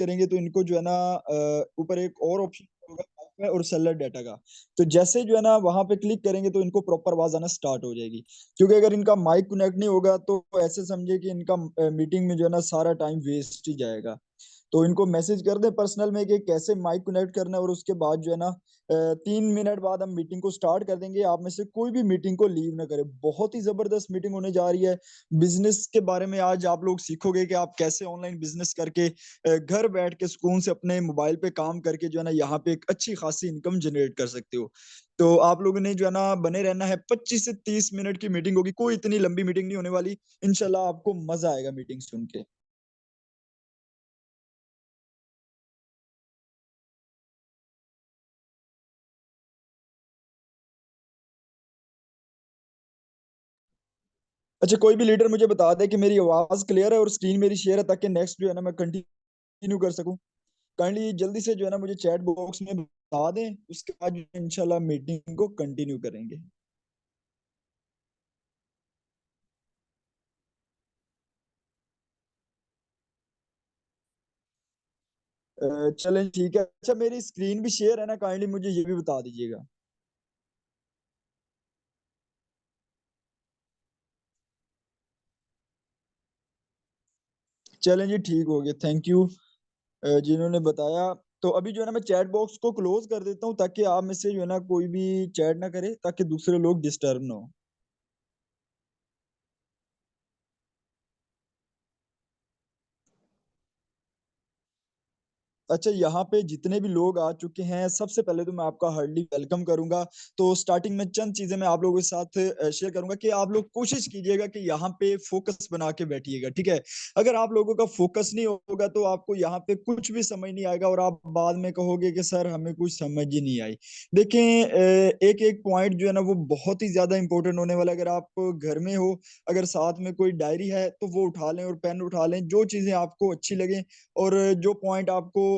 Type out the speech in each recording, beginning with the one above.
करेंगे तो इनको जो है ना ऊपर एक और ऑप्शन होगा Wi-Fi और सेलर डाटा का। तो जैसे जो है ना वहां पे क्लिक करेंगे तो इनको प्रॉपर आवाज आना स्टार्ट हो जाएगी। क्योंकि अगर इनका माइक कनेक्ट नहीं होगा तो ऐसे समझे कि इनका मीटिंग में जो है ना सारा टाइम वेस्ट ही जाएगा। तो इनको मैसेज कर दें पर्सनल में कि कैसे माइक कनेक्ट करना है, और उसके बाद जो है ना 3 मिनट बाद हम मीटिंग को स्टार्ट कर देंगे। आप में से कोई भी मीटिंग को लीव ना करे। बहुत ही जबरदस्त मीटिंग होने जा रही है। बिजनेस के बारे में आज आप लोग सीखोगे कि आप कैसे ऑनलाइन बिजनेस करके घर बैठ के सुकून से अपने मोबाइल पे काम करके जो है ना यहाँ पे एक अच्छी खासी इनकम जनरेट कर सकते हो। तो आप लोगों ने जो है ना बने रहना है। 25 से 30 मिनट की मीटिंग होगी, कोई इतनी लंबी मीटिंग नहीं होने वाली। इंशाल्लाह आपको मजा आएगा मीटिंग सुन के। अच्छा, कोई भी लीडर मुझे बता दे कि मेरी आवाज क्लियर है और स्क्रीन मेरी शेयर है, ताकि नेक्स्ट जो है ना मैं कंटिन्यू कर सकूं। काइंडली जल्दी से जो है ना मुझे चैट बॉक्स में बता दें, उसके बाद इंशाल्लाह मीटिंग को कंटिन्यू करेंगे। चलें ठीक है। अच्छा, मेरी स्क्रीन भी शेयर है ना, काइंडली मुझे ये भी बता दीजिएगा। चलें जी, ठीक हो गया, थैंक यू जिन्होंने बताया। तो अभी जो है ना मैं चैट बॉक्स को क्लोज कर देता हूँ, ताकि आप में से जो है ना कोई भी चैट ना करे, ताकि दूसरे लोग डिस्टर्ब ना हो। अच्छा, यहाँ पे जितने भी लोग आ चुके हैं, सबसे पहले तो मैं आपका हार्डली वेलकम करूंगा। तो स्टार्टिंग में चंद चीजें मैं आप लोगों के साथ शेयर करूंगा कि आप लोग कोशिश कीजिएगा कि यहाँ पे फोकस बना के बैठिएगा, ठीक है। अगर आप लोगों का फोकस नहीं होगा तो आपको यहाँ पे कुछ भी समझ नहीं आएगा, और आप बाद में कहोगे कि सर हमें कुछ समझ ही नहीं आई। देखें, एक एक पॉइंट जो है ना वो बहुत ही ज्यादा इंपॉर्टेंट होने वाला है। अगर आप घर में हो, अगर साथ में कोई डायरी है तो वो उठा लें और पेन उठा लें, जो चीजें आपको अच्छी लगे और जो पॉइंट आपको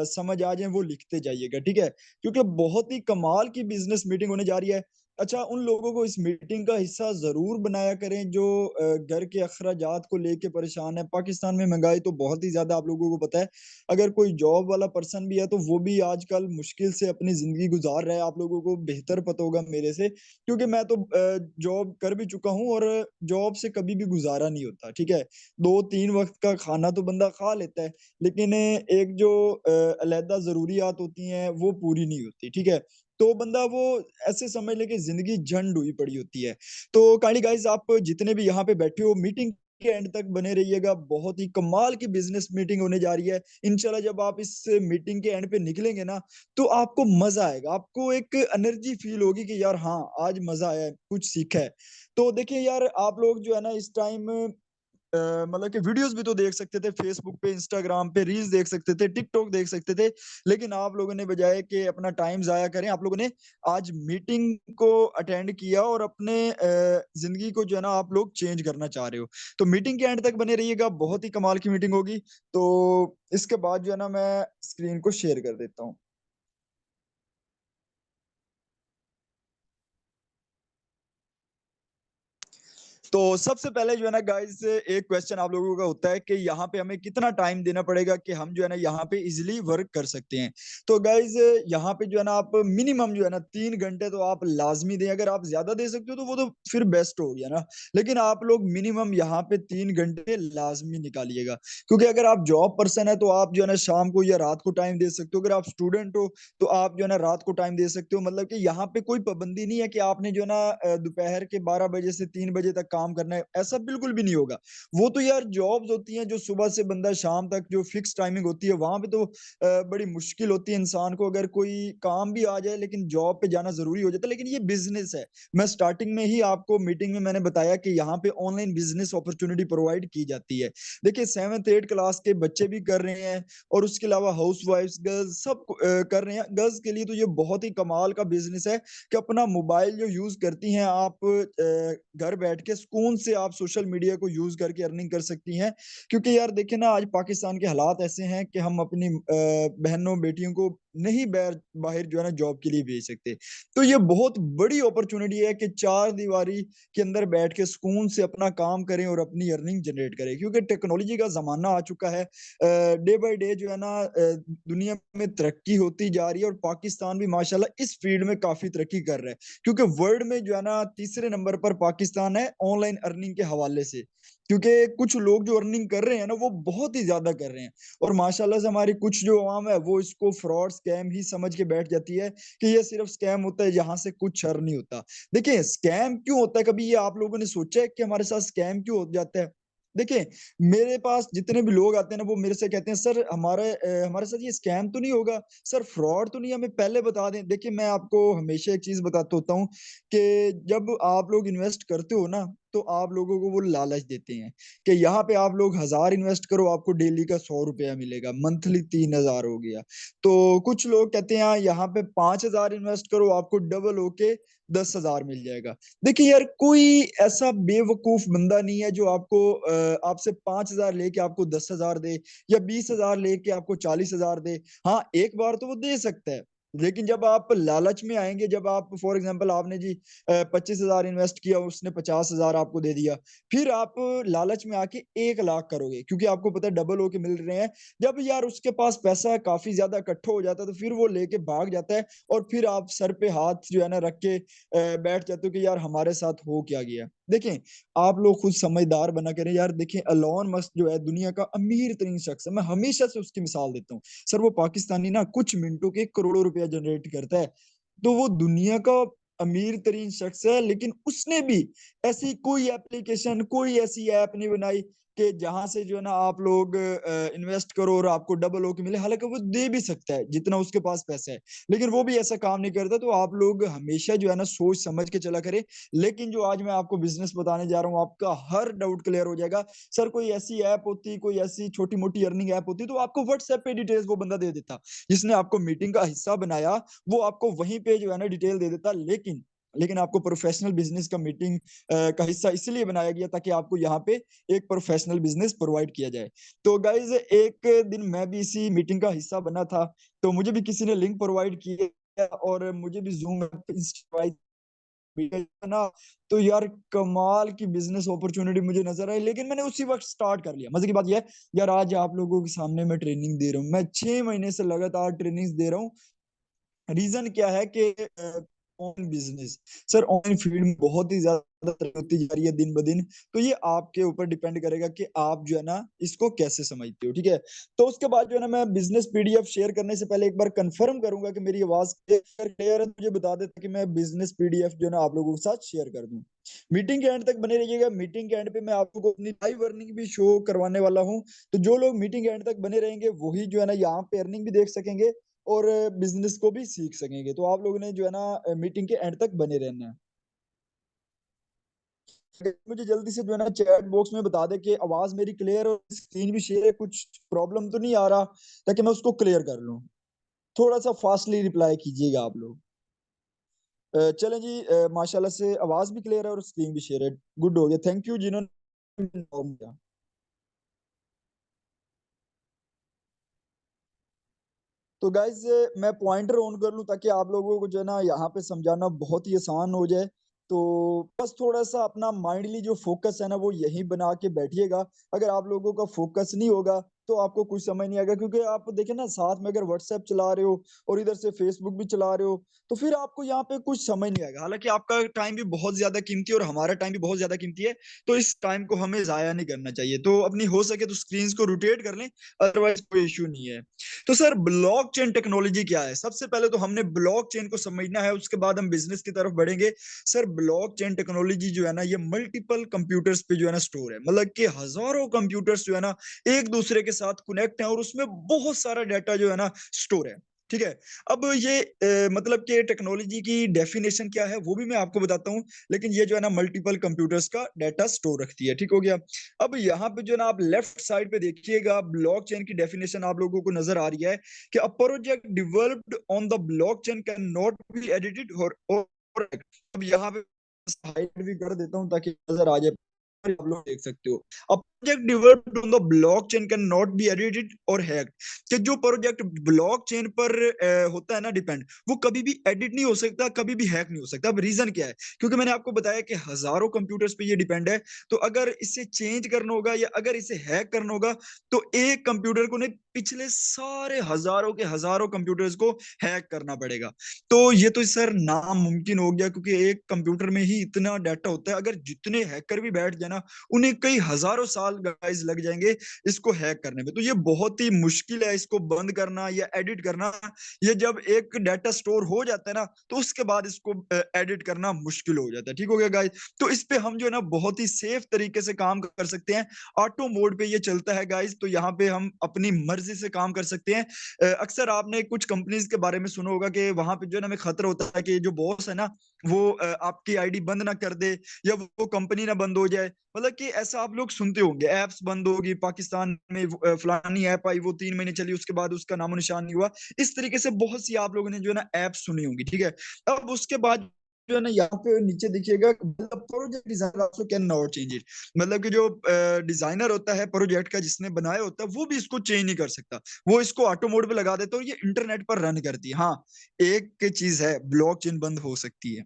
समझ आ जाए वो लिखते जाइएगा, ठीक है। क्योंकि बहुत ही कमाल की बिजनेस मीटिंग होने जा रही है। अच्छा, उन लोगों को इस मीटिंग का हिस्सा जरूर बनाया करें जो घर के अखराजात को लेके परेशान है। पाकिस्तान में महंगाई तो बहुत ही ज्यादा आप लोगों को पता है। अगर कोई जॉब वाला पर्सन भी है तो वो भी आजकल मुश्किल से अपनी जिंदगी गुजार रहा है। आप लोगों को बेहतर पता होगा मेरे से, क्योंकि मैं तो जॉब कर भी चुका हूँ, और जॉब से कभी भी गुजारा नहीं होता, ठीक है। 2-3 वक्त का खाना तो बंदा खा लेता है, लेकिन एक जो अलहदा जरूरियात होती हैं वो पूरी नहीं होती, ठीक है। तो बंदा वो ऐसे समझ ले कि जिंदगी झंड हुई पड़ी होती है। तो काइंडली गाइस, आप जितने भी यहाँ पे बैठे हो, मीटिंग के एंड तक बने रहिएगा। बहुत ही कमाल की बिजनेस मीटिंग होने जा रही है। इंशाल्लाह जब आप इस मीटिंग के एंड पे निकलेंगे ना, तो आपको मजा आएगा। आपको एक एनर्जी फील होगी कि यार हाँ, आज मजा आया है, कुछ सीखा है। तो देखिए यार, आप लोग जो है ना इस टाइम मतलब कि वीडियोस भी तो देख सकते थे, फेसबुक पे, इंस्टाग्राम पे रील्स देख सकते थे, टिकटॉक देख सकते थे। लेकिन आप लोगों ने बजाय कि अपना टाइम जाया करें, आप लोगों ने आज मीटिंग को अटेंड किया और अपने जिंदगी को जो है ना आप लोग चेंज करना चाह रहे हो। तो मीटिंग के एंड तक बने रहिएगा, बहुत ही कमाल की मीटिंग होगी। तो इसके बाद जो है ना मैं स्क्रीन को शेयर कर देता हूँ। तो सबसे पहले जो है ना गाइस, एक क्वेश्चन आप लोगों का होता है कि यहाँ पे हमें कितना टाइम देना पड़ेगा कि हम जो है ना यहाँ पे इजिली वर्क कर सकते हैं। तो गाइस, यहाँ पे जो है ना आप मिनिमम जो है ना 3 घंटे तो आप लाजमी दें। अगर आप ज्यादा दे सकते हो तो वो तो फिर बेस्ट हो गया ना। लेकिन आप लोग मिनिमम यहाँ पे 3 घंटे लाजमी निकालिएगा। क्योंकि अगर आप जॉब पर्सन है तो आप जो है ना शाम को या रात को टाइम दे सकते हो। अगर आप स्टूडेंट हो तो आप जो है ना रात को टाइम दे सकते हो। मतलब कि यहाँ पे कोई पाबंदी नहीं है कि आपने जो है ना दोपहर के 12 बजे से 3 बजे तक काम करना है, ऐसा बिल्कुल भी नहीं होगा। वो तो यार जॉब्स होती हैं जो सुबह से बंदा शाम तक जो फिक्स टाइमिंग होती है, वहां पे तो बड़ी मुश्किल होती है इंसान को। अगर कोई काम भी आ जाए लेकिन जॉब पे जाना जरूरी हो जाता है। लेकिन ये बिजनेस है। मैं स्टार्टिंग में ही आपको मीटिंग में मैंने बताया कि यहाँ पे ऑनलाइन बिजनेस अपॉर्चुनिटी प्रोवाइड की जाती है। देखिए, 7th 8th क्लास के बच्चे भी कर रहे हैं, और उसके अलावा हाउस वाइफ्स, गर्ल्स, सब कर रहे हैं। गर्ल्स के लिए तो ये बहुत ही कमाल का बिजनेस है कि अपना मोबाइल जो यूज करती हैं आप घर बैठ के सुकून से आप सोशल मीडिया को यूज करके अर्निंग कर सकती हैं। क्योंकि यार देखिए ना, आज पाकिस्तान के हालात ऐसे हैं कि हम अपनी बहनों बेटियों को नहीं बाहर बाहर जो है ना जॉब के लिए भेज सकते। तो ये बहुत बड़ी अपॉर्चुनिटी है कि चार दीवारी के अंदर बैठ के सुकून से अपना काम करें और अपनी अर्निंग जनरेट करें, क्योंकि टेक्नोलॉजी का जमाना आ चुका है। डे बाय डे जो है ना दुनिया में तरक्की होती जा रही है, और पाकिस्तान भी माशाल्लाह इस फील्ड में काफी तरक्की कर रहा है। क्योंकि वर्ल्ड में जो है ना तीसरे नंबर पर पाकिस्तान है ऑनलाइन अर्निंग के हवाले से। क्योंकि कुछ लोग जो अर्निंग कर रहे हैं ना वो बहुत ही ज्यादा कर रहे हैं, और माशाल्लाह से हमारी कुछ जो आवाम है वो इसको फ्रॉड स्कैम ही समझ के बैठ जाती है कि ये सिर्फ स्कैम होता है, यहाँ से कुछ शर नहीं होता। देखिए स्कैम क्यों होता है, कभी ये आप लोगों ने सोचा है कि हमारे साथ स्कैम क्यों हो जाता है? देखिए मेरे पास जितने भी लोग आते हैं ना वो मेरे से कहते हैं, सर हमारे साथ ये स्कैम तो नहीं होगा, सर फ्रॉड तो नहीं, हमें पहले बता दें। देखिए मैं आपको हमेशा एक चीज बताता होता हूँ कि जब आप लोग इन्वेस्ट करते हो ना तो आप लोगों को वो लालच देते हैं कि यहाँ पे आप लोग 1000 इन्वेस्ट करो, आपको डेली का 100 रुपया मिलेगा, मंथली 3000 हो गया। तो कुछ लोग कहते हैं यहाँ पे 5000 इन्वेस्ट करो, आपको डबल होके 10,000 मिल जाएगा। देखिए यार कोई ऐसा बेवकूफ बंदा नहीं है जो आपको आपसे 5000 लेके आपको 10,000 दे, या 20,000 लेके आपको 40,000 दे। हाँ एक बार तो वो दे सकता है, लेकिन जब आप लालच में आएंगे, जब आप फॉर एग्जांपल आपने जी 25,000 इन्वेस्ट किया, उसने 50,000 आपको दे दिया, फिर आप लालच में आके 1 लाख करोगे क्योंकि आपको पता है डबल होके मिल रहे हैं। जब यार उसके पास पैसा काफी ज्यादा इकट्ठा हो जाता है तो फिर वो लेके भाग जाता है, और फिर आप सर पे हाथ जो है ना रख के बैठ जाते हो कि यार हमारे साथ हो क्या गया। देखें आप लोग खुद समझदार बना करें यार। देखें एलोन मस्क जो है दुनिया का अमीर तरीन शख्स है, मैं हमेशा से उसकी मिसाल देता हूँ। सर वो पाकिस्तानी ना कुछ मिनटों के करोड़ों रुपया जनरेट करता है, तो वो दुनिया का अमीर तरीन शख्स है, लेकिन उसने भी ऐसी कोई एप्लीकेशन कोई ऐसी ऐप नहीं बनाई कि जहां से जो है ना आप लोग इन्वेस्ट करो और आपको डबल होके मिले। हालांकि वो दे भी सकता है जितना उसके पास पैसा है, लेकिन वो भी ऐसा काम नहीं करता। तो आप लोग हमेशा जो है ना सोच समझ के चला करें। लेकिन जो आज मैं आपको बिजनेस बताने जा रहा हूँ आपका हर डाउट क्लियर हो जाएगा। सर कोई ऐसी ऐप होती, कोई ऐसी छोटी मोटी अर्निंग ऐप होती तो आपको व्हाट्सएप पे डिटेल्स वो बंदा दे देता, जिसने आपको मीटिंग का हिस्सा बनाया वो आपको वहीं पे जो है ना डिटेल दे देता। लेकिन आपको प्रोफेशनल बिजनेस का मीटिंग का हिस्सा इसलिए बनाया गया ताकि आपको यहाँ पे एक प्रोफेशनल बिजनेस प्रोवाइड किया जाए। तो गाइज एक दिन मैं भी इसी मीटिंग का हिस्सा बना था, तो मुझे भी किसी ने लिंक प्रोवाइड किया और मुझे भी जूम ना, तो यार कमाल की बिजनेस अपॉर्चुनिटी मुझे नजर आई, लेकिन मैंने उसी वक्त स्टार्ट कर लिया। मजे की बात यह है यार आज आप लोगों के सामने मैं ट्रेनिंग दे रहा हूँ, मैं 6 महीने से लगातार ट्रेनिंग दे रहा हूँ। रीजन क्या है कि on business, sir online field में बहुत ही ज्यादा तरक्की होती जा रही है दिन ब दिन। तो ये आपके ऊपर डिपेंड करेगा कि आप जो है ना इसको कैसे समझते हो, ठीक है। तो उसके बाद जो है ना मैं बिजनेस पीडीएफ शेयर करने से पहले एक बार कंफर्म करूंगा कि मेरी आवाज क्लियर है। मुझे बता देता कि मैं बिजनेस पीडीएफ जो है ना आप लोगों के साथ शेयर कर दूं। मीटिंग के एंड तक बने रहिएगा, मीटिंग के एंड पे मैं आपको अपनी लाइव अर्निंग भी शो करवाने वाला हूँ। तो जो लोग मीटिंग के एंड तक बने रहेंगे वही जो है ना यहाँ पे अर्निंग भी देख सकेंगे और बिजनेस को भी सीख सकेंगे। तो आप लोगों ने जो है ना मीटिंग के एंड तक बने रहना है। मुझे जल्दी से जो है ना चैट बॉक्स में बता दे कि आवाज मेरी क्लियर और स्क्रीन भी शेयर है, कुछ प्रॉब्लम तो नहीं आ रहा, ताकि मैं उसको क्लियर कर लूं। थोड़ा सा फास्टली रिप्लाई कीजिएगा आप लोग। चलें जी, माशाल्लाह से आवाज भी क्लियर है और स्क्रीन भी शेयर है। गुड हो गया, थैंक यू जिन्होंने inform किया। तो गाइज मैं पॉइंटर ऑन कर लूं ताकि आप लोगों को जो है ना यहाँ पे समझाना बहुत ही आसान हो जाए। तो बस थोड़ा सा अपना माइंडली जो फोकस है ना वो यही बना के बैठिएगा। अगर आप लोगों का फोकस नहीं होगा तो आपको कुछ समझ नहीं आएगा, क्योंकि आप देखें ना साथ में अगर व्हाट्सएप चला रहे हो और इधर से फेसबुक भी चला रहे हो तो फिर आपको यहाँ पे कुछ समझ नहीं आएगा। हालांकि आपका टाइम भी बहुत ज्यादा कीमती है और हमारा टाइम भी बहुत ज्यादा कीमती है, तो इस टाइम को हमें जाया नहीं करना चाहिए। तो अपनी हो सके तो स्क्रीन को रोटेट कर लें, अदरवाइज कोई इश्यू नहीं है। तो सर ब्लॉकचेन टेक्नोलॉजी क्या है? सबसे पहले तो हमने ब्लॉकचेन को समझना है, उसके बाद हम बिजनेस की तरफ बढ़ेंगे। सर ब्लॉकचेन टेक्नोलॉजी जो है ना ये मल्टीपल कंप्यूटर्स पे जो है ना स्टोर है, मतलब कि हजारों कंप्यूटर्स जो है ना एक दूसरे के साथ कनेक्ट है और उसमें बहुत सारा डाटा जो है ना स्टोर है, ठीक है। अब ये मतलब कि टेक्नोलॉजी की डेफिनेशन क्या है वो भी मैं आपको बताता हूँ, लेकिन ये जो है ना मल्टीपल कंप्यूटर्स का डाटा स्टोर रखती है, ठीक हो गया। अब यहाँ पे जो ना आप लेफ्ट साइड पे देखिएगा ब्लॉकचेन की डेफिनेशन आप लोगों को नजर आ रही है कि a project developed on the blockchain can not be edited और अब यहाँ पे हाइड भी कर देता हूँ ताकि नजर आ जाए, आप लोग देख सकते हो। अब project developed on the blockchain can not be edited और हैक्ड, कि जो प्रोजेक्ट ब्लॉकचेन पर होता है ना डिपेंड, वो कभी भी एडिट नहीं हो सकता, कभी भी हैक नहीं हो सकता। अब रीजन क्या है? क्योंकि मैंने आपको बताया कि हजारों कंप्यूटर्स पे ये डिपेंड है, तो अगर इसे चेंज करना होगा या अगर इसे हैक करना होगा, तो एक कंप्यूटर को नहीं, पिछले सारे हजारों के हजारों कंप्यूटर्स को हैक करना पड़ेगा। तो ये तो सर नामुमकिन हो गया, क्योंकि एक कंप्यूटर में ही इतना डाटा होता है, अगर जितने हैकर भी बैठ जाए ना, उन्हें कई हजारों साल गाइस लग जाएंगे इसको हैक करने में। तो ये बहुत ही मुश्किल है इसको बंद करना या एडिट करना। ये जब एक डाटा स्टोर हो जाता है ना, तो उसके बाद इसको एडिट करना मुश्किल हो जाता है। ठीक हो गया गाइस? तो इस पे हम जो है ना बहुत ही सेफ तरीके से काम कर सकते हैं। ऑटो मोड पे ये चलता है गाइस, तो यहाँ पे हम अपनी मर्जी से काम कर सकते हैं। अक्सर आपने कुछ कंपनीज के बारे में सुना होगा कि वहां पे जो है ना हमें खतरा होता है कि जो बॉस है ना, वो आपकी आईडी बंद ना कर दे, या वो कंपनी ना बंद हो जाए। मतलब कि ऐसा आप लोग सुनते होंगे, एप्स बंद होगी पाकिस्तान में, फलानी ऐप आई, वो 3 महीने चली, उसके बाद उसका नामो निशान नहीं हुआ। इस तरीके से बहुत सी आप लोगों ने जो है ना ऐप सुनी होंगी, ठीक है। अब उसके बाद जो है ना यहाँ पे नीचे देखिएगा, project designer also can not change it. मतलब कि जो डिजाइनर होता है प्रोजेक्ट का, जिसने बनाया होता है, वो भी इसको चेंज नहीं कर सकता। वो इसको ऑटो मोड पे लगा देता है और ये इंटरनेट पर रन करती है। हाँ, एक चीज है, ब्लॉकचेन बंद हो सकती है।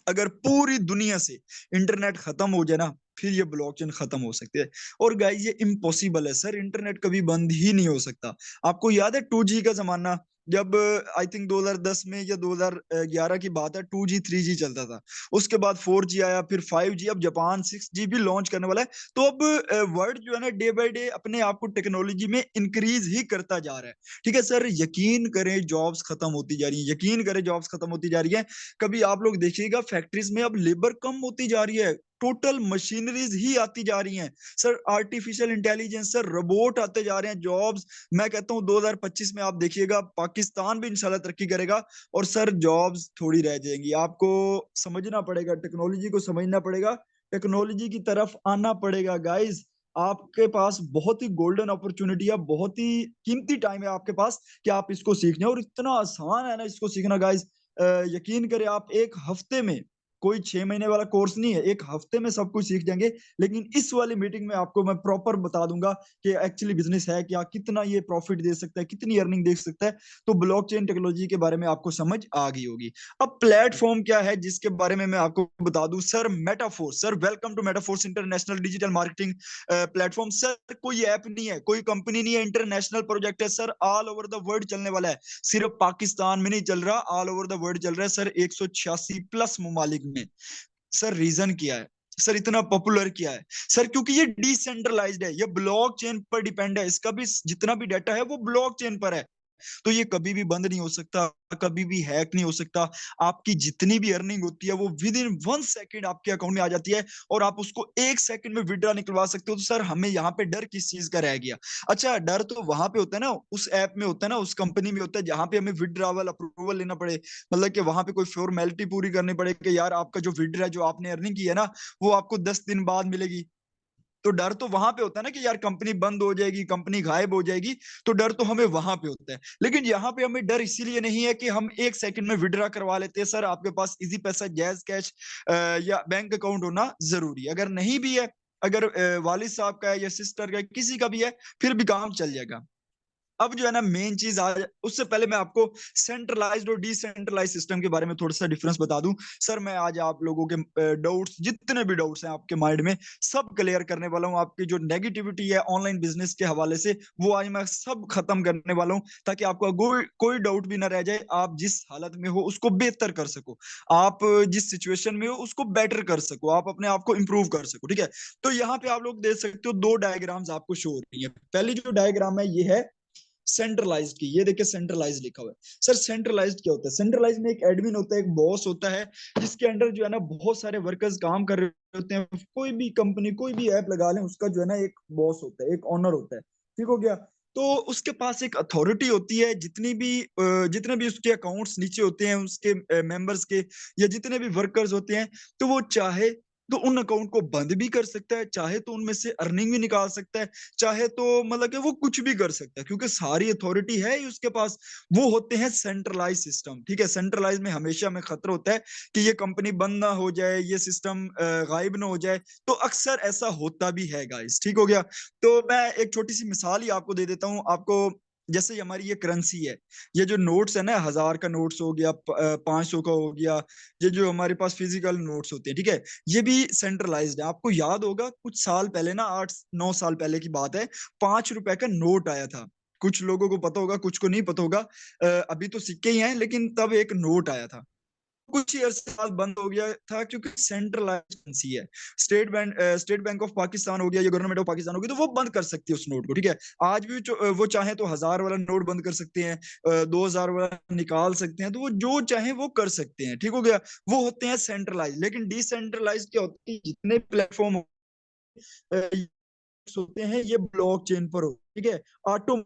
अगर पूरी दुनिया से इंटरनेट खत्म हो जाए ना, फिर ये ब्लॉकचेन खत्म हो सकती है। और गाइस ये इम्पॉसिबल है सर, इंटरनेट कभी बंद ही नहीं हो सकता। आपको याद है 2G का जमाना, जब आई थिंक 2010 में या 2011 की बात है, 2G 3G चलता था। उसके बाद 4G आया, फिर 5G, अब जापान 6G भी लॉन्च करने वाला है। तो अब वर्ल्ड जो है ना डे बाय डे अपने आप को टेक्नोलॉजी में इंक्रीज ही करता जा रहा है। ठीक है सर, यकीन करें जॉब्स खत्म होती जा रही है, यकीन करें जॉब्स खत्म होती जा रही है। कभी आप लोग देखिएगा फैक्ट्रीज में अब लेबर कम होती जा रही है, टोटल मशीनरीज ही आती जा रही हैं। Sir artificial intelligence, sir robot आते जा रहे हैं, जॉब्स, मैं कहता हूं 2025 में आप देखिएगा पाकिस्तान भी इंशाल्लाह तरक्की करेगा, और सर जॉब्स थोड़ी रह जाएंगी। आपको समझना पड़ेगा, टेक्नोलॉजी को समझना पड़ेगा, टेक्नोलॉजी की तरफ आना पड़ेगा गाइस। आपके पास बहुत ही गोल्डन अपॉर्चुनिटी है, बहुत ही कीमती टाइम है आपके पास कि आप इसको सीख लें, और इतना आसान है ना इसको सीखना गाइस। यकीन करें आप एक हफ्ते में, कोई 6 महीने वाला कोर्स नहीं है, एक हफ्ते में सब कुछ सीख जाएंगे। लेकिन इस वाली मीटिंग में आपको मैं प्रॉपर बता दूंगा कि एक्चुअली बिजनेस है क्या, कितना ये प्रॉफिट दे सकता है, कितनी अर्निंग दे सकता है। तो ब्लॉकचेन टेक्नोलॉजी के बारे में आपको समझ आ गई होगी। अब प्लेटफॉर्म क्या है जिसके बारे में मैं आपको बता दूं, sir Metaforce. Sir welcome to Metaforce international digital marketing platform. Sir कोई ऐप नहीं है, कोई कंपनी नहीं है, इंटरनेशनल प्रोजेक्ट है sir, all over the world चलने वाला है। सिर्फ पाकिस्तान में नहीं चल रहा, ऑल ओवर द वर्ल्ड चल रहा है सर, 186 प्लस ममालिक में। सर रीजन क्या है? सर इतना पॉपुलर किया है सर, क्योंकि ये डिसेंट्रलाइज्ड है, ये ब्लॉकचेन पर डिपेंड है, इसका भी जितना भी डाटा है वो ब्लॉकचेन पर है। तो ये कभी भी बंद नहीं हो सकता, कभी भी हैक नहीं हो सकता। आपकी जितनी भी अर्निंग होती है वो विद इन 1 सेकेंड आपके अकाउंट में आ जाती है, और आप उसको 1 सेकेंड में विड्रॉ निकलवा सकते हो। तो सर हमें यहाँ पे डर किस चीज का रह गया? अच्छा, डर तो वहां पे होता है ना, उस ऐप में होता है ना, उस कंपनी में होता है जहां पे हमें विड्रॉवल अप्रूवल लेना पड़े। मतलब कि वहां पे कोई फॉर्मेलिटी पूरी करनी पड़े कि यार आपका जो विड्रॉ है, जो आपने अर्निंग की है ना, वो आपको 10 दिन बाद मिलेगी। तो डर तो वहां पे होता है ना कि यार कंपनी बंद हो जाएगी, कंपनी गायब हो जाएगी। तो डर तो हमें वहां पे होता है, लेकिन यहाँ पे हमें डर इसीलिए नहीं है कि हम 1 सेकंड में विड्रॉ करवा लेते हैं। सर आपके पास इजी पैसा, जैज कैश या बैंक अकाउंट होना जरूरी है। अगर नहीं भी है, अगर वालिद साहब का है या सिस्टर का है, किसी का भी है, फिर भी काम चल जाएगा। अब जो है ना मेन चीज आ, उससे पहले मैं आपको सेंट्रलाइज्ड और डिसेंट्रलाइज्ड सिस्टम के बारे में थोड़ा सा डिफरेंस बता दूं। सर मैं आज आप लोगों के डाउट्स, जितने भी डाउट्स हैं आपके माइंड में, सब क्लियर करने वाला हूं। आपकी जो नेगेटिविटी है ऑनलाइन बिजनेस के हवाले से, वो आज मैं सब खत्म करने वाला हूं, ताकि आपको कोई डाउट भी ना रह जाए। आप जिस हालत में हो उसको बेहतर कर सको, आप जिस सिचुएशन में हो उसको बेटर कर सको, आप अपने आप को इंप्रूव कर सको। ठीक है, तो यहाँ पे आप लोग देख सकते हो, दो डायग्राम्स आपको शो हो रही है। पहली जो डायग्राम है ये है सेंट्रलाइज्ड की, ये देखिए सेंट्रलाइज्ड लिखा हुआ है। सर सेंट्रलाइज्ड क्या होता है? सेंट्रलाइज्ड में एक एडमिन होता है, एक बॉस होता है, जिसके अंडर जो है ना बहुत सारे वर्कर्स काम कर रहे होते हैं। कोई भी कंपनी, कोई भी ऐप लगा लें, उसका जो है ना एक बॉस होता है, एक ऑनर होता है। ठीक हो गया? तो उसके पास एक अथॉरिटी होती है, जितने भी उसके अकाउंट्स नीचे होते हैं, उसके मेंबर्स के, या जितने भी वर्कर्स होते हैं, तो वो चाहे तो उन अकाउंट को बंद भी कर सकता है, चाहे तो उनमें से अर्निंग भी निकाल सकता है, चाहे तो मतलब कि वो कुछ भी कर सकता है, क्योंकि सारी अथॉरिटी है ही उसके पास। वो होते हैं सेंट्रलाइज सिस्टम, ठीक है। सेंट्रलाइज में हमेशा हमें खतरा होता है कि ये कंपनी बंद ना हो जाए, ये सिस्टम गायब ना हो जाए, तो अक्सर ऐसा होता भी है गाइस, ठीक हो गया। तो मैं एक छोटी सी मिसाल ही आपको दे देता हूँ आपको। जैसे हमारी ये करेंसी है, ये जो नोट्स है ना, 1000 का नोट्स हो गया, 500 का हो गया, ये जो हमारे पास फिजिकल नोट्स होते हैं, ठीक है, ये भी सेंट्रलाइज्ड है। आपको याद होगा कुछ साल पहले ना, 8-9 साल पहले की बात है, 5 रुपए का नोट आया था। कुछ लोगों को पता होगा, कुछ को नहीं पता होगा। अभी तो सिक्के ही हैं, लेकिन तब एक नोट आया था, कुछ ही अरसे बाद बंद हो गया था, क्योंकि सेंट्रलाइज्ड एजेंसी है। स्टेट बैंक ऑफ पाकिस्तान हो गया, या गवर्नमेंट ऑफ पाकिस्तान हो गई, तो वो बंद कर सकती है उस नोट को, ठीक है। आज भी वो चाहे तो 1000 वाला नोट बंद कर सकते हैं, 2000 वाला निकाल सकते हैं, तो वो जो चाहे वो कर सकते हैं, ठीक हो गया। वो होते हैं सेंट्रलाइज। लेकिन डिसेंट्रलाइज क्या होती है, जितने प्लेटफॉर्म होते हैं ये ब्लॉकचेन पर हो, ठीक है। ऑटो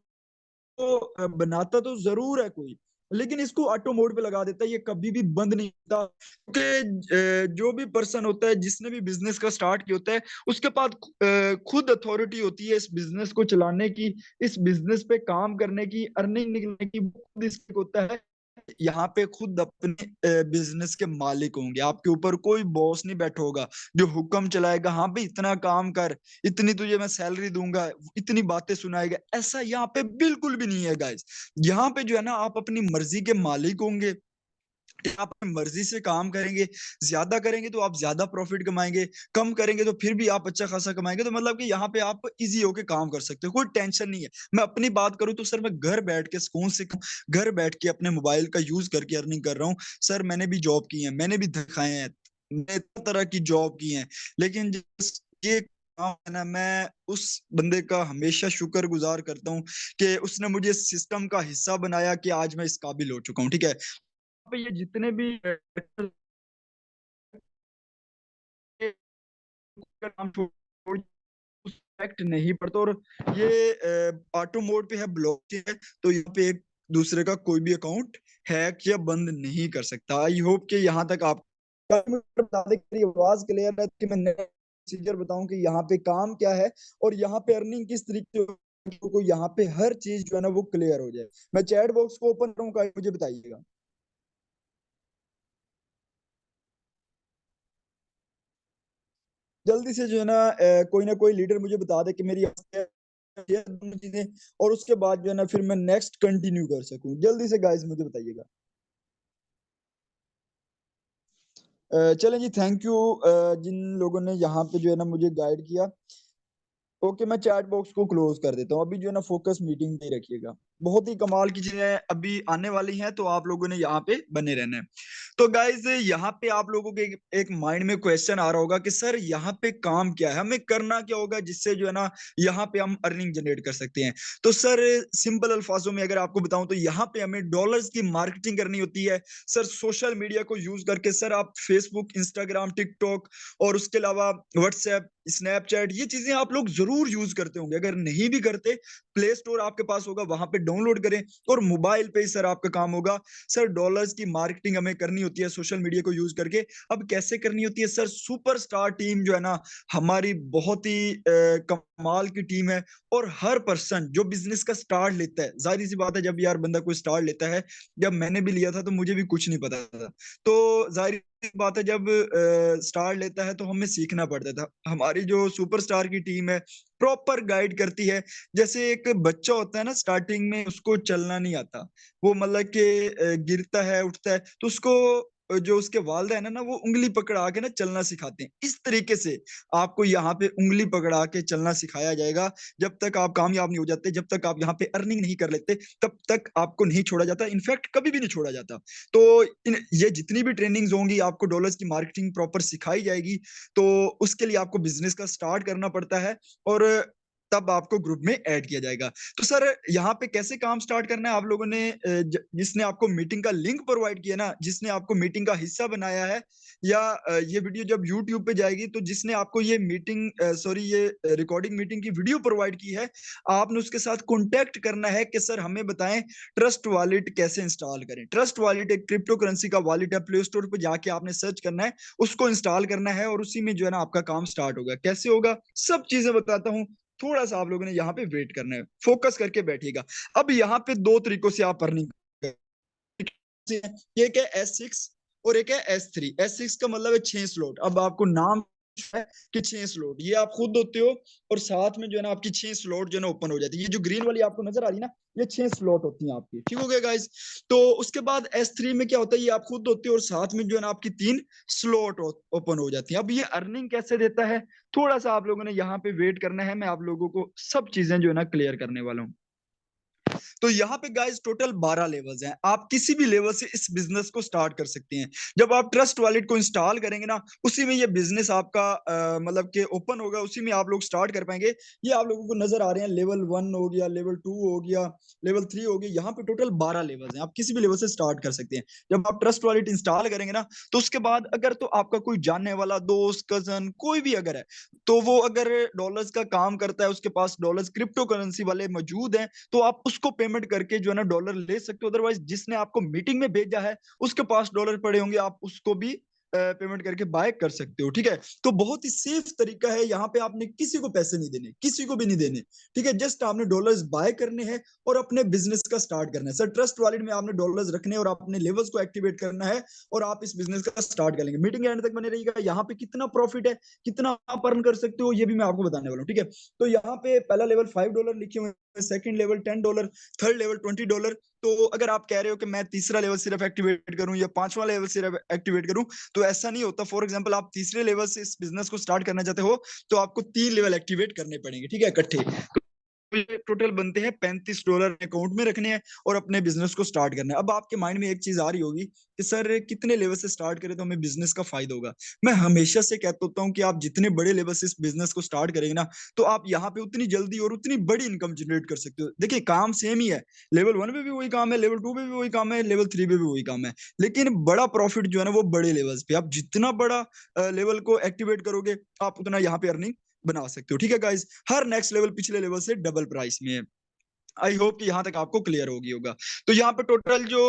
को बनाता तो जरूर है कोई, लेकिन इसको ऑटो मोड पे लगा देता है, ये कभी भी बंद नहीं होता, क्योंकि जो भी पर्सन होता है, जिसने भी बिजनेस का स्टार्ट किया होता है, उसके पास खुद अथॉरिटी होती है इस बिजनेस को चलाने की, इस बिजनेस पे काम करने की, अर्निंग निकलने की, वो खुद इसको होता है। यहाँ पे खुद अपने बिजनेस के मालिक होंगे, आपके ऊपर कोई बॉस नहीं बैठा होगा जो हुक्म चलाएगा, हाँ भाई इतना काम कर, इतनी तुझे मैं सैलरी दूंगा, इतनी बातें सुनाएगा। ऐसा यहाँ पे बिल्कुल भी नहीं है गाइस। यहाँ पे जो है ना, आप अपनी मर्जी के मालिक होंगे, आप अपनी मर्जी से काम करेंगे। ज्यादा करेंगे तो आप ज्यादा प्रॉफिट कमाएंगे, कम करेंगे तो फिर भी आप अच्छा खासा कमाएंगे। तो मतलब कि यहाँ पे आप इजी होके काम कर सकते हो, कोई टेंशन नहीं है। मैं अपनी बात करूँ तो सर, मैं घर बैठ के सुकून से, घर बैठ के अपने मोबाइल का यूज करके अर्निंग कर रहा हूँ। सर मैंने भी जॉब की है, मैंने भी दिखाए हैं, मैंने तरह तरह की जॉब की है, लेकिन ये काम है ना, मैं उस बंदे का हमेशा शुक्रगुजार करता हूँ कि उसने मुझे सिस्टम का हिस्सा बनाया, कि आज मैं इस काबिल हो चुका हूँ, ठीक है। पे ये जितने भी नाम छोड़ इफेक्ट नहीं पड़ता, और ये ऑटो मोड पे है, ब्लॉक है, तो यहाँ पे एक दूसरे का कोई भी अकाउंट हैक या बंद नहीं कर सकता। आई होप कि यहाँ तक आप बता दें कि मेरी आवाज क्लियर है, कि मैं प्रोसीजर बताऊं कि यहाँ पे काम क्या है, और यहाँ पे अर्निंग किस तरीके से को, यहाँ पे हर चीज जो है ना वो क्लियर हो जाए। मैं चैट बॉक्स को ओपन करूंगा, मुझे बताइएगा जल्दी से, जो है ना कोई ना कोई लीडर मुझे बता दे कि मेरी ये दोनों चीजें, और उसके बाद जो है ना फिर मैं नेक्स्ट कंटिन्यू कर सकूं। जल्दी से गाइस मुझे बताइएगा। चलें जी, थैंक यू जिन लोगों ने यहाँ पे जो है ना मुझे गाइड किया। ओके, मैं चैट बॉक्स को क्लोज कर देता हूँ। अभी जो है ना फोकस मीटिंग पे ही रखिएगा। बहुत ही कमाल की चीजें अभी आने वाली हैं, तो आप लोगों ने यहाँ पे बने रहना है। तो गाइज, यहाँ पे आप लोगों के एक माइंड में क्वेश्चन आ रहा होगा कि सर यहाँ पे काम क्या है, हमें करना क्या होगा जिससे जो है ना यहाँ पे हम अर्निंग जनरेट कर सकते हैं। तो सर सिंपल अल्फाजों में अगर आपको बताऊं, तो यहाँ पे हमें डॉलर्स की मार्केटिंग करनी होती है। सर सोशल मीडिया को यूज करके, सर आप फेसबुक, इंस्टाग्राम, टिकटॉक, और उसके अलावा व्हाट्सएप, स्नैपचैट, ये चीजें आप लोग जरूर यूज करते होंगे। अगर नहीं भी करते, प्ले स्टोर आपके पास होगा, वहां पे डाउनलोड करें, और मोबाइल पे ही सर आपका काम होगा। सर डॉलर्स की मार्केटिंग हमें करनी होती है सोशल मीडिया को यूज करके। अब कैसे करनी होती है सर? सुपरस्टार टीम जो है ना हमारी, बहुत ही कमाल की टीम है। और हर पर्सन जो बिजनेस का स्टार्ट लेता है, जाहिर सी बात है, जब यार बंदा कोई स्टार्ट लेता है, जब मैंने भी लिया था तो मुझे भी कुछ नहीं पता था, तो जाहिर बात है, जब स्टार लेता है तो हमें सीखना पड़ता था। हमारी जो सुपरस्टार की टीम है, प्रॉपर गाइड करती है। जैसे एक बच्चा होता है ना, स्टार्टिंग में उसको चलना नहीं आता, वो मतलब कि गिरता है, उठता है, तो उसको जो उसके वालिदैन है ना वो उंगली पकड़ा के ना चलना सिखाते हैं। इस तरीके से आपको यहाँ पे उंगली पकड़ा के चलना सिखाया जाएगा। जब तक आप कामयाब नहीं हो जाते, जब तक आप यहाँ पे अर्निंग नहीं कर लेते, तब तक आपको नहीं छोड़ा जाता, इनफैक्ट कभी भी नहीं छोड़ा जाता। तो ये जितनी भी ट्रेनिंग्स होंगी, आपको डॉलर्स की मार्केटिंग प्रॉपर सिखाई जाएगी। तो उसके लिए आपको बिजनेस का स्टार्ट करना पड़ता है, और तब आपको ग्रुप में ऐड किया जाएगा। तो सर यहाँ पे कैसे काम स्टार्ट करना है, आप लोगों ने जिसने आपको मीटिंग का लिंक प्रोवाइड किया ना, जिसने आपको मीटिंग का हिस्सा बनाया है, या ये वीडियो जब यूट्यूब पे जाएगी तो जिसने आपको ये मीटिंग ये रिकॉर्डिंग मीटिंग की वीडियो प्रोवाइड की है, आपने उसके साथ कॉन्टेक्ट करना है कि सर हमें बताएं ट्रस्ट वॉलेट कैसे इंस्टॉल करें। ट्रस्ट वॉलेट एक क्रिप्टो करेंसी का वॉलेट है, प्ले स्टोर पर जाके आपने सर्च करना है, उसको इंस्टॉल करना है और उसी में जो है ना आपका काम स्टार्ट होगा। कैसे होगा सब चीजें बताता हूँ, थोड़ा सा आप लोगों ने यहाँ पे वेट करना है, फोकस करके बैठिएगा। अब यहाँ पे दो तरीकों से आप अर्निंग, एक है S6 और एक है S3। S6 का मतलब है 6 स्लॉट। अब आपको नाम है कि 6 स्लॉट, ये आप खुद होते हो और साथ में जो है ना आपकी 6 स्लॉट जो है ना ओपन हो जाती है। ये जो ग्रीन वाली आपको नजर आ रही है ना, ये 6 स्लॉट होती हैं आपकी, ठीक हो गया गाइस। तो उसके बाद S3 में क्या होता है, ये आप खुद होते हो और साथ में जो है ना आपकी 3 स्लॉट ओपन हो जाती है। अब ये अर्निंग कैसे देता है, थोड़ा सा आप लोगों ने यहाँ पे वेट करना है, मैं आप लोगों को सब चीजें जो है ना क्लियर करने वाला हूँ। तो यहाँ पे गाइस टोटल 12 लेवल्स हैं, आप किसी भी लेवल से इस बिजनेस को स्टार्ट कर सकते हैं। जब आप ट्रस्ट वॉलेट को इंस्टॉल करेंगे ना, उसी में ये बिजनेस आपका मतलब कि ओपन होगा, उसी में आप लोग स्टार्ट कर पाएंगे। ये आप लोगों को नजर आ रहे हैं, लेवल 1 हो गया, लेवल 2 हो गया, लेवल 3 हो गया। यहाँ पे टोटल 12 लेवल्स हैं, आप किसी भी लेवल से स्टार्ट कर सकते हैं। जब आप ट्रस्ट वॉलेट इंस्टॉल करेंगे ना, तो उसके बाद अगर तो आपका कोई जानने वाला दोस्त, कजन, कोई भी अगर है, तो वो अगर डॉलर्स का काम करता है, उसके पास डॉलर्स क्रिप्टो करेंसी वाले मौजूद हैं, तो आप उसको पेमेंट करके जो है ना डॉलर ले सकते हो। अदरवाइज जिसने आपको मीटिंग में भेजा है उसके पास डॉलर पड़े होंगे, आप उसको भी पेमेंट करके बाय कर सकते हो, ठीक है। तो बहुत ही सेफ तरीका है, यहाँ पे आपने किसी को पैसे नहीं देने, किसी को भी नहीं देने, ठीक है। जस्ट आपने डॉलर्स बाय करने हैं और अपने बिजनेस का स्टार्ट करना है। सर ट्रस्ट वॉलेट में आपने डॉलर्स रखने और अपने लेवल्स को एक्टिवेट करना है और आप इस बिजनेस का स्टार्ट करेंगे। मीटिंग एंड तक बने रहिएगा, यहाँ पे कितना प्रॉफिट है, कितना आप अर्न कर सकते हो, ये भी मैं आपको बताने वाला हूँ, ठीक है। तो यहाँ पे पहला लेवल $5 लिखे हुए, सेकंड लेवल $10, थर्ड लेवल $20। तो अगर आप कह रहे हो कि मैं तीसरा लेवल सिर्फ एक्टिवेट करूं या पांचवा लेवल सिर्फ एक्टिवेट करूं, तो ऐसा नहीं होता। फॉर एग्जांपल आप तीसरे लेवल से इस बिजनेस को स्टार्ट करना चाहते हो, तो आपको 3 लेवल एक्टिवेट करने पड़ेंगे, ठीक है, इकट्ठे। टोटल बनते हैं $35 अकाउंट में रखने हैं और अपने बिजनेस को स्टार्ट करना है। अब आपके माइंड में एक चीज आ रही होगी कि सर कितने लेवल से स्टार्ट करें तो हमें बिजनेस का फायदा होगा। मैं हमेशा से कहता होता हूँ कि आप जितने बड़े लेवल से इस बिजनेस को स्टार्ट करेंगे ना, तो आप यहाँ पे उतनी जल्दी और उतनी बड़ी इनकम जनरेट कर सकते हो। देखिए काम सेम ही है, लेवल 1 पे भी वही काम है, लेवल 2 पे भी वही काम है, लेवल 3 पे भी वही काम है, लेकिन बड़ा प्रॉफिट जो है ना वो बड़े लेवल्स पे। आप जितना बड़ा लेवल को एक्टिवेट करोगे, आप उतना यहाँ पे अर्निंग बना सकते हो, ठीक है गाइस। हर नेक्स्ट लेवल पिछले लेवल से डबल प्राइस में है। आई होप कि यहाँ तक आपको क्लियर होगी होगा। तो यहाँ पे टोटल जो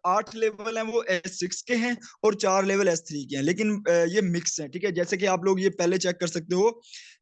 8 लेवल हैं वो S6 के हैं और 4 लेवल S3 के हैं, लेकिन ये मिक्स हैं, ठीक है। जैसे कि आप लोग ये पहले चेक कर सकते हो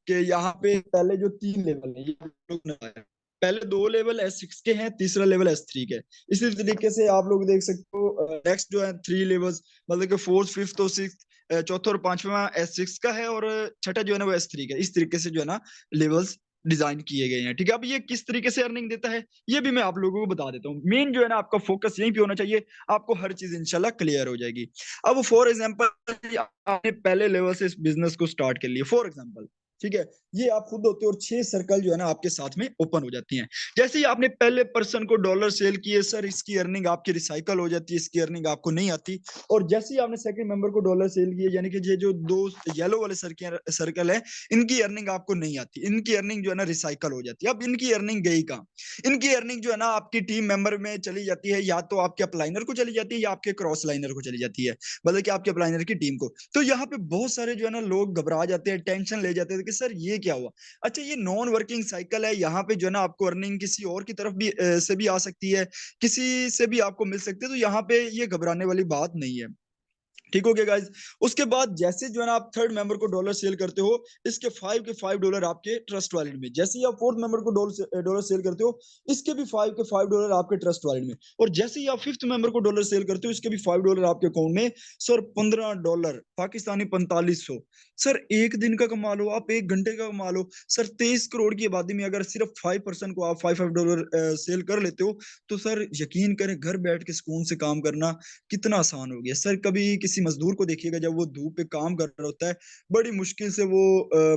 कि यहाँ पे पहले जो 3 लेवल है, ये आप लोग ने पाया। पहले 2 लेवल S6 के हैं, तीसरा लेवल S3 के है। इसी तरीके से आप लोग देख सकते हो नेक्स्ट जो है 3 लेवल्स, मतलब कि फोर्थ, फिफ्थ और सिक्स, चौथा और पांचवा S6 का है और छठा जो है ना वो S3 का है। इस तरीके से जो है ना लेवल्स डिजाइन किए गए हैं, ठीक है। अब ये किस तरीके से अर्निंग देता है ये भी मैं आप लोगों को बता देता हूँ। मेन जो है ना आपका फोकस यहीं पे होना चाहिए, आपको हर चीज इंशाल्लाह क्लियर हो जाएगी। अब फॉर एग्जांपल आपने पहले लेवल से इस बिजनेस को स्टार्ट कर लिया, फॉर एग्जांपल, ठीक है। ये आप खुद होते हो और 6 सर्कल जो है ना आपके साथ में ओपन हो जाती हैं। जैसे ही आपने पहले पर्सन को डॉलर सेल किए, सर इसकी अर्निंग आपकी रिसाइकल हो जाती है, इसकी अर्निंग आपको नहीं आती। और जैसे ही आपने सेकंड मेंबर को डॉलर सेल किए, यानी कि ये जो 2 येलो वाले सर्कल है, इनकी अर्निंग आपको नहीं आती, इनकी अर्निंग जो है ना रिसाइकल हो जाती है। अब इनकी अर्निंग गई कहाँ, इनकी अर्निंग जो है ना आपकी टीम मेंबर में चली जाती है, या तो आपके अपलाइनर को चली जाती है या आपके क्रॉस लाइनर को चली जाती है, मतलब कि आपके अपलाइनर की टीम को। तो यहाँ पे बहुत सारे जो है ना लोग घबरा जाते हैं, टेंशन ले जाते हैं कि सर ये क्या हुआ। अच्छा ये नॉन वर्किंग साइकिल है, यहाँ पे जो है ना आपको अर्निंग किसी और की तरफ भी से भी आ सकती है, किसी से भी आपको मिल सकती है। तो यहाँ पे ये घबराने वाली बात नहीं है, ठीक हो गया गाइज। उसके बाद जैसे जो है ना आप थर्ड मेंबर को डॉलर सेल करते हो, इसके $5 आपके ट्रस्ट वॉलेट में। जैसे ही आप फोर्थ मेंबर को डॉलर सेल करते हो, इसके भी $5 आपके ट्रस्ट वॉलेट में। और जैसे ही आप फिफ्थ मेंबर को डॉलर सेल करते हो, इसके भी $5 आपके अकाउंट में। सर $15 पाकिस्तानी 4500। सर एक दिन का कमा लो, आप एक घंटे का कमा लो। सर 23 करोड़ की आबादी में अगर सिर्फ 5% को आप $5 सेल कर लेते हो, तो सर यकीन करें घर बैठ के सुकून से काम करना कितना आसान हो गया। सर कभी किसी मजदूर को देखिएगा, जब वो धूप पे काम कर रहा होता है, बड़ी मुश्किल से वो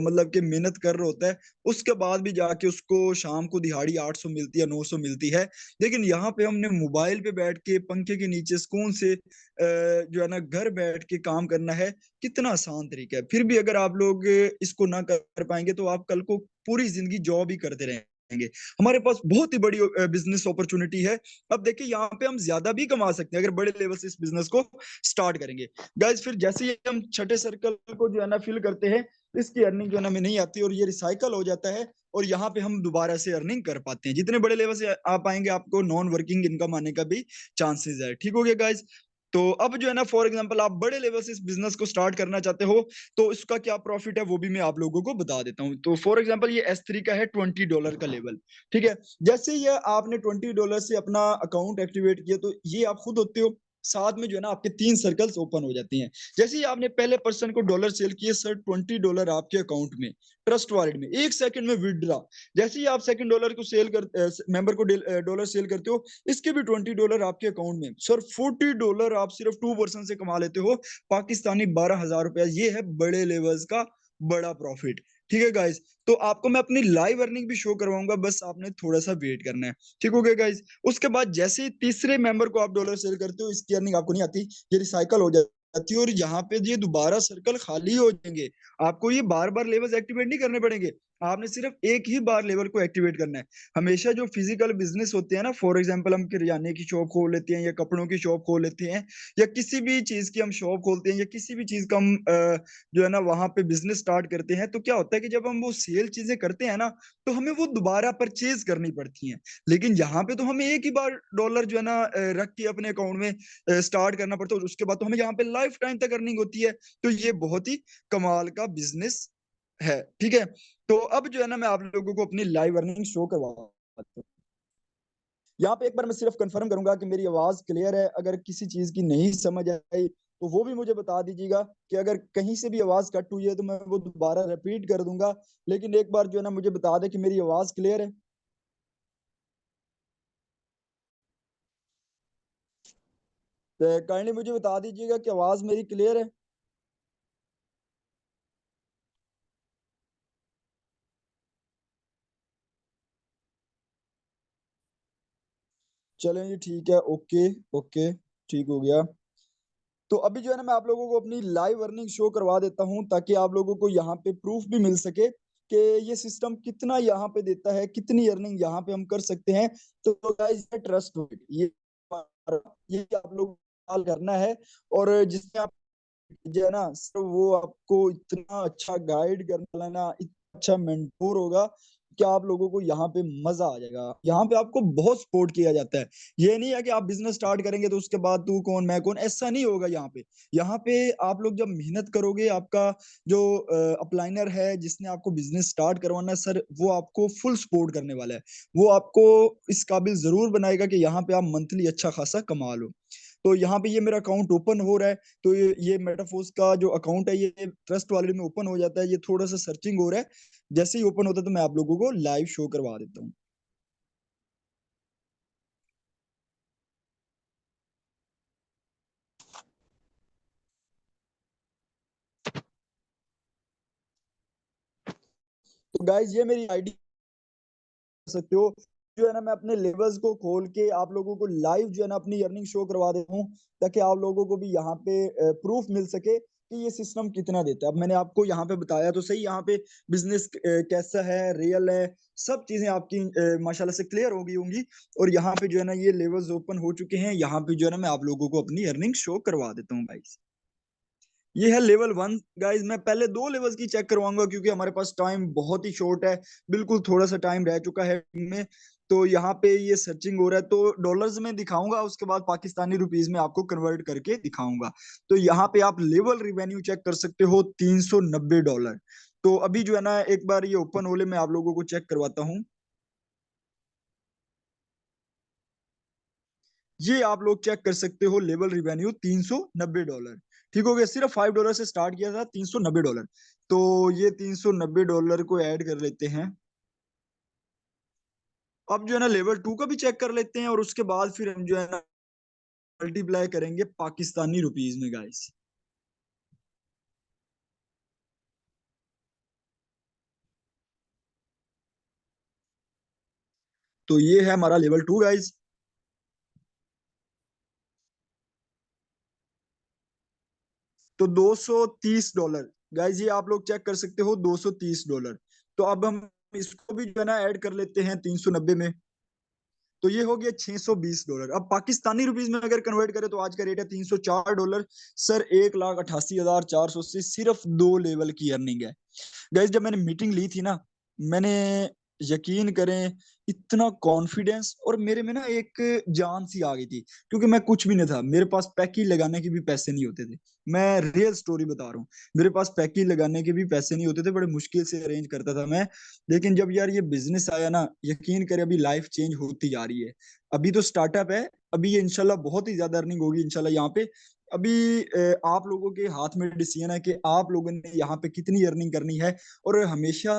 मतलब कि मेहनत कर रहा होता है, उसके बाद भी जाके उसको शाम को दिहाड़ी 800 मिलती है, 900 मिलती है। लेकिन यहाँ पे हमने मोबाइल पे बैठ के पंखे के नीचे सुकून से जो है ना घर बैठ के काम करना है। कितना आसान तरीका है। फिर भी अगर आप लोग इसको ना कर पाएंगे तो आप कल को पूरी जिंदगी जॉब ही करते रहेंगे। हमारे पास बहुत ही बड़ी बिजनेस अपॉर्चुनिटी है। अब देखिए यहाँ पे हम ज्यादा भी कमा सकते हैं अगर बड़े लेवल से इस बिजनेस को स्टार्ट करेंगे। गाइज फिर जैसे ही हम छठे सर्कल को जो है ना फिल करते हैं, इसकी अर्निंग जो है ना हमें नहीं आती और ये रिसाइकल हो जाता है, और यहाँ पे हम दोबारा से अर्निंग कर पाते हैं। जितने बड़े लेवल से आप आएंगे आपको नॉन वर्किंग इनकम आने का भी चांसेस है। ठीक हो गया गाइज। तो अब जो है ना फॉर एग्जांपल आप बड़े लेवल से इस बिजनेस को स्टार्ट करना चाहते हो, तो इसका क्या प्रॉफिट है वो भी मैं आप लोगों को बता देता हूँ। तो फॉर एग्जांपल ये S3 का है $20 का लेवल। ठीक है। जैसे ये आपने $20 से अपना अकाउंट एक्टिवेट किया, तो ये आप खुद होते हो, साथ में जो है ना आपके 3 सर्कल्स ओपन हो जाती हैं। जैसे ही आपने पहले पर्सन को डॉलर सेल किए, सर $20 आपके अकाउंट में ट्रस्ट वॉलेट में 1 सेकंड में विदड्रॉ। जैसे ही आप सेकंड डॉलर को सेल कर मेंबर को डॉलर सेल करते हो, इसके भी $20 आपके अकाउंट में। सर $40 आप सिर्फ 2% से कमा लेते हो, पाकिस्तानी 12,000 रुपया। ये है बड़े लेवल्स का बड़ा प्रॉफिट। ठीक है गाइस। तो आपको मैं अपनी लाइव अर्निंग भी शो करवाऊंगा, बस आपने थोड़ा सा वेट करना है। ठीक हो गया गाइस। उसके बाद जैसे ही तीसरे मेंबर को आप डॉलर सेल करते हो, इसकी अर्निंग आपको नहीं आती, ये रिसाइकल हो जाती है और यहाँ पे ये दोबारा सर्कल खाली हो जाएंगे। आपको ये बार बार लेवल्स एक्टिवेट नहीं करने पड़ेंगे, आपने सिर्फ एक ही बार लेवल को एक्टिवेट करना है। हमेशा जो फिजिकल बिजनेस होते हैं ना, फॉर एग्जांपल हम किराने की शॉप खोल लेते हैं या कपड़ों की शॉप खोल लेते हैं या किसी भी चीज की हम शॉप खोलते हैं या किसी भी चीज का हम जो है ना वहां पे बिजनेस स्टार्ट करते हैं, तो क्या होता है कि जब हम वो सेल चीजें करते हैं ना, तो हमें वो दोबारा परचेज करनी पड़ती हैं। लेकिन यहाँ पे तो हमें एक ही बार डॉलर जो है ना रख के अपने अकाउंट में स्टार्ट करना पड़ता है, और उसके बाद तो हमें यहाँ पे लाइफ टाइम तक अर्निंग होती है। तो ये बहुत ही कमाल का बिजनेस है। ठीक है। तो अब जो है ना मैं आप लोगों को अपनी लाइव अर्निंग शो करवाता हूँ। यहाँ पे एक बार मैं सिर्फ कंफर्म करूंगा कि मेरी आवाज क्लियर है। अगर किसी चीज की नहीं समझ आई तो वो भी मुझे बता दीजिएगा, कि अगर कहीं से भी आवाज कट हुई है तो मैं वो दोबारा रिपीट कर दूंगा। लेकिन एक बार जो है ना मुझे बता दे कि मेरी आवाज क्लियर है। तो काइंडली मुझे बता दीजिएगा कि आवाज मेरी क्लियर है। चलें जी, ठीक है। ओके। ओके, ठीक हो गया। तो अभी जो है ना मैं आप लोगों को अपनी लाइव अर्निंग शो करवा देता हूं, ताकि आप लोगों को यहाँ पे प्रूफ भी मिल सके कि ये सिस्टम कितना यहाँ पे देता है, कितनी अर्निंग यहाँ पे हम कर सकते हैं। तो गाइस ट्रस्ट ये आप लोग इस्तेमाल करना है। और जिसमें आप जो है ना सर वो आपको इतना अच्छा गाइड करने वाला ना, इतना अच्छा मेंटोर होगा कि आप लोगों को यहाँ पे मजा आ जाएगा। यहाँ पे आपको बहुत सपोर्ट किया जाता है। ये नहीं है कि आप बिजनेस स्टार्ट करेंगे तो उसके बाद तू कौन मैं कौन, ऐसा नहीं होगा। यहाँ पे आप लोग जब मेहनत करोगे, आपका जो अपलाइनर है जिसने आपको बिजनेस स्टार्ट करवाना है, सर वो आपको फुल सपोर्ट करने वाला है। वो आपको इस काबिल जरूर बनाएगा कि यहाँ पे आप मंथली अच्छा खासा कमा लो। तो यहाँ पे ये मेरा अकाउंट ओपन हो रहा है। तो ये मेटाफोर्स का जो अकाउंट है ये ट्रस्ट वॉलेट में ओपन हो जाता है। ये थोड़ा सा सर्चिंग हो रहा है। जैसे ही ओपन होता है तो मैं आप लोगों को लाइव शो करवा देता हूँ। तो गाइज ये मेरी आईडी कर सकते हो। जो है ना मैं अपने लेवल्स को खोल के आप लोगों को लाइव जो है ना अपनी अर्निंग शो करवा देता हूँ, ताकि आप लोगों को भी यहाँ पे प्रूफ मिल सके कि ये सिस्टम कितना देता है। अब मैंने आपको यहाँ पे बताया तो सही, यहाँ पे बिजनेस कैसा है, रियल है, सब चीजें आपकी माशाल्लाह से क्लियर हो गई होंगी। और यहाँ पे जो है ना ये लेवल्स ओपन हो चुके हैं। यहाँ पे जो है ना मैं आप लोगों को अपनी अर्निंग शो करवा देता हूँ गाइस। ये है लेवल 1। गाइज मैं पहले 2 लेवल्स की चेक करवाऊंगा, क्योंकि हमारे पास टाइम बहुत ही शॉर्ट है। बिल्कुल थोड़ा सा टाइम रह चुका है में। तो यहाँ पे ये सर्चिंग हो रहा है, तो डॉलर्स में दिखाऊंगा, उसके बाद पाकिस्तानी रुपीज में आपको कन्वर्ट करके दिखाऊंगा। तो यहाँ पे आप लेवल रिवेन्यू चेक कर सकते हो, $390। तो अभी जो है ना एक बार ये ओपन होले मैं आप लोगों को चेक करवाता हूँ। ये आप लोग चेक कर सकते हो, लेवल रिवेन्यू $390। ठीक हो गया। सिर्फ $5 से स्टार्ट किया था, $390। तो ये $390 को ऐड कर लेते हैं। अब जो है ना लेवल 2 का भी चेक कर लेते हैं, और उसके बाद फिर हम जो है ना मल्टीप्लाई करेंगे पाकिस्तानी रुपीज में गाइस। तो ये है हमारा लेवल 2 गाइज। तो $230 गाइज, ये आप लोग चेक कर सकते हो, $230। तो अब हम इसको भी जो है ना ऐड कर लेते हैं 390 में। तो ये हो गया $620। अब पाकिस्तानी रुपीज में अगर कन्वर्ट करें तो आज का रेट है $304। सर 1,88,400 से सिर्फ 2 लेवल की अर्निंग है। गाइस जब मैंने मीटिंग ली थी ना, मैंने, यकीन करें, इतना कॉन्फिडेंस और मेरे में ना एक जान सी आ गई थी, क्योंकि मैं कुछ भी नहीं था, मेरे पास पैकी लगाने के भी पैसे नहीं होते थे। मैं रियल स्टोरी बता रहा हूँ, मेरे पास पैकी लगाने के भी पैसे नहीं होते थे, बड़े मुश्किल से अरेंज करता था मैं। लेकिन जब यार ये बिजनेस आया ना, यकीन करें अभी लाइफ चेंज होती जा रही है। अभी तो स्टार्टअप है, अभी ये इंशाल्लाह बहुत ही ज्यादा अर्निंग होगी इंशाल्लाह यहाँ पे। अभी आप लोगों के हाथ में डिसीजन है कि आप लोगों ने यहाँ पे कितनी अर्निंग करनी है। और हमेशा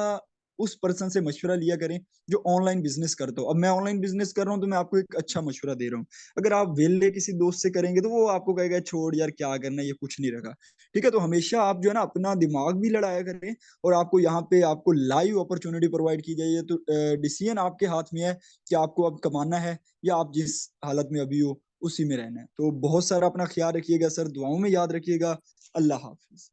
उस पर्सन से मशवरा लिया करें जो ऑनलाइन बिजनेस करता हो। अब मैं ऑनलाइन बिजनेस कर रहा हूँ तो मैं आपको एक अच्छा मशवरा दे रहा हूँ। अगर आप वेले किसी दोस्त से करेंगे तो वो आपको कहेगा छोड़ यार क्या करना है, ये कुछ नहीं रखा। ठीक है, तो हमेशा आप जो है ना अपना दिमाग भी लड़ाया करें। और आपको यहाँ पे आपको लाइव अपॉर्चुनिटी प्रोवाइड की जाइए, तो डिसीजन आपके हाथ में है कि आपको अब कमाना है या आप जिस हालत में अभी हो उसी में रहना है। तो बहुत सारा अपना ख्याल रखिएगा सर, दुआओं में याद रखिएगा। अल्लाह हाफिज।